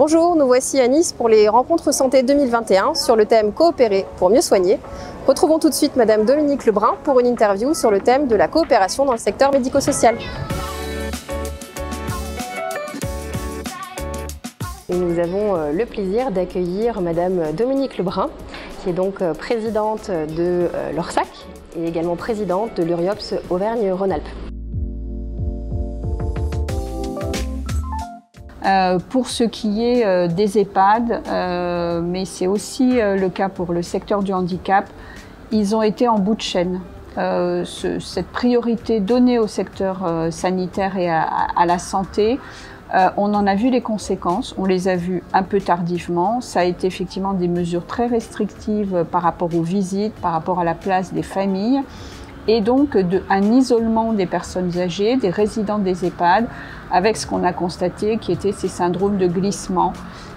Bonjour, nous voici à Nice pour les rencontres santé 2021 sur le thème Coopérer pour mieux soigner. Retrouvons tout de suite Madame Dominique Lebrun pour une interview sur le thème de la coopération dans le secteur médico-social. Et nous avons le plaisir d'accueillir Madame Dominique Lebrun, qui est donc présidente de l'Orsac et également présidente de l'Uriops Auvergne-Rhône-Alpes. Pour ce qui est des EHPAD, mais c'est aussi le cas pour le secteur du handicap, ils ont été en bout de chaîne. Cette priorité donnée au secteur sanitaire et à la santé, on en a vu les conséquences, on les a vues un peu tardivement. Ça a été effectivement des mesures très restrictives par rapport aux visites, par rapport à la place des familles, et donc un isolement des personnes âgées, des résidents des EHPAD, avec ce qu'on a constaté qui étaient ces syndromes de glissement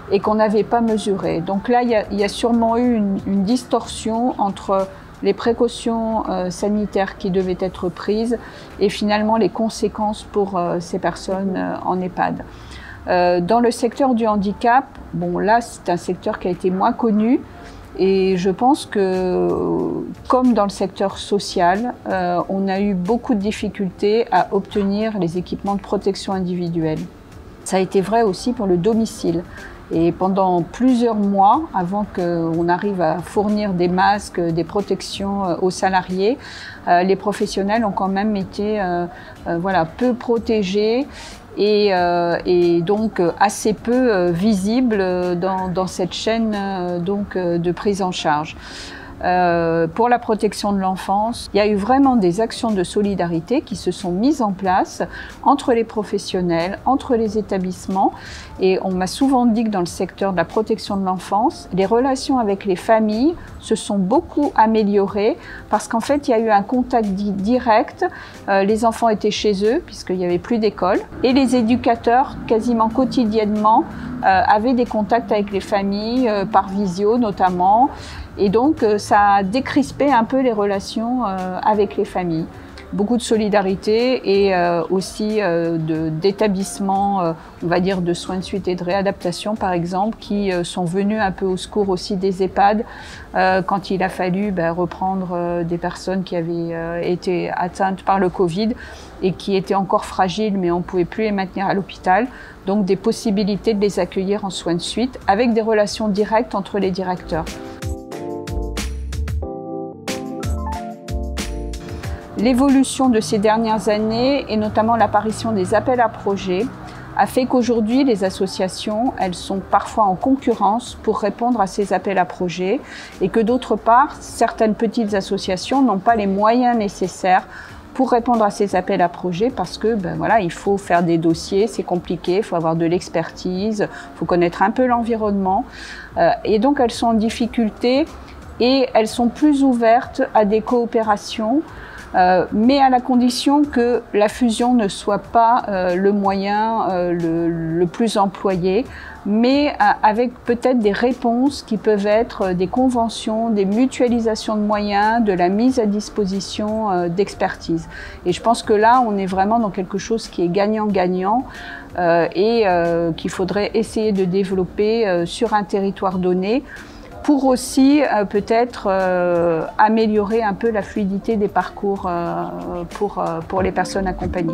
et qu'on n'avait pas mesuré. Donc là, il y a sûrement eu une distorsion entre les précautions sanitaires qui devaient être prises et finalement les conséquences pour ces personnes en EHPAD. Dans le secteur du handicap, bon là c'est un secteur qui a été moins connu et je pense que comme dans le secteur social, on a eu beaucoup de difficultés à obtenir les équipements de protection individuelle. Ça a été vrai aussi pour le domicile. Et pendant plusieurs mois, avant qu'on arrive à fournir des masques, des protections aux salariés, les professionnels ont quand même été peu protégés et donc assez peu visibles dans cette chaîne de prise en charge. Pour la protection de l'enfance, il y a eu vraiment des actions de solidarité qui se sont mises en place entre les professionnels, entre les établissements. Et on m'a souvent dit que dans le secteur de la protection de l'enfance, les relations avec les familles se sont beaucoup améliorées parce qu'en fait, il y a eu un contact direct. Les enfants étaient chez eux puisqu'il n'y avait plus d'école. Et les éducateurs, quasiment quotidiennement, avaient des contacts avec les familles, par visio notamment. Et donc, ça a décrispé un peu les relations avec les familles. Beaucoup de solidarité et aussi d'établissements, on va dire, de soins de suite et de réadaptation, par exemple, qui sont venus un peu au secours aussi des EHPAD quand il a fallu reprendre des personnes qui avaient été atteintes par le Covid et qui étaient encore fragiles, mais on ne pouvait plus les maintenir à l'hôpital. Donc, des possibilités de les accueillir en soins de suite avec des relations directes entre les directeurs. L'évolution de ces dernières années, et notamment l'apparition des appels à projets, a fait qu'aujourd'hui, les associations, elles sont parfois en concurrence pour répondre à ces appels à projets, et que d'autre part, certaines petites associations n'ont pas les moyens nécessaires pour répondre à ces appels à projets parce que il faut faire des dossiers, c'est compliqué, il faut avoir de l'expertise, il faut connaître un peu l'environnement. Et donc, elles sont en difficulté et elles sont plus ouvertes à des coopérations, mais à la condition que la fusion ne soit pas le moyen le plus employé, mais avec peut-être des réponses qui peuvent être des conventions, des mutualisations de moyens, de la mise à disposition d'expertise. Et je pense que là, on est vraiment dans quelque chose qui est gagnant-gagnant et qu'il faudrait essayer de développer sur un territoire donné, pour aussi peut-être améliorer un peu la fluidité des parcours pour les personnes accompagnées.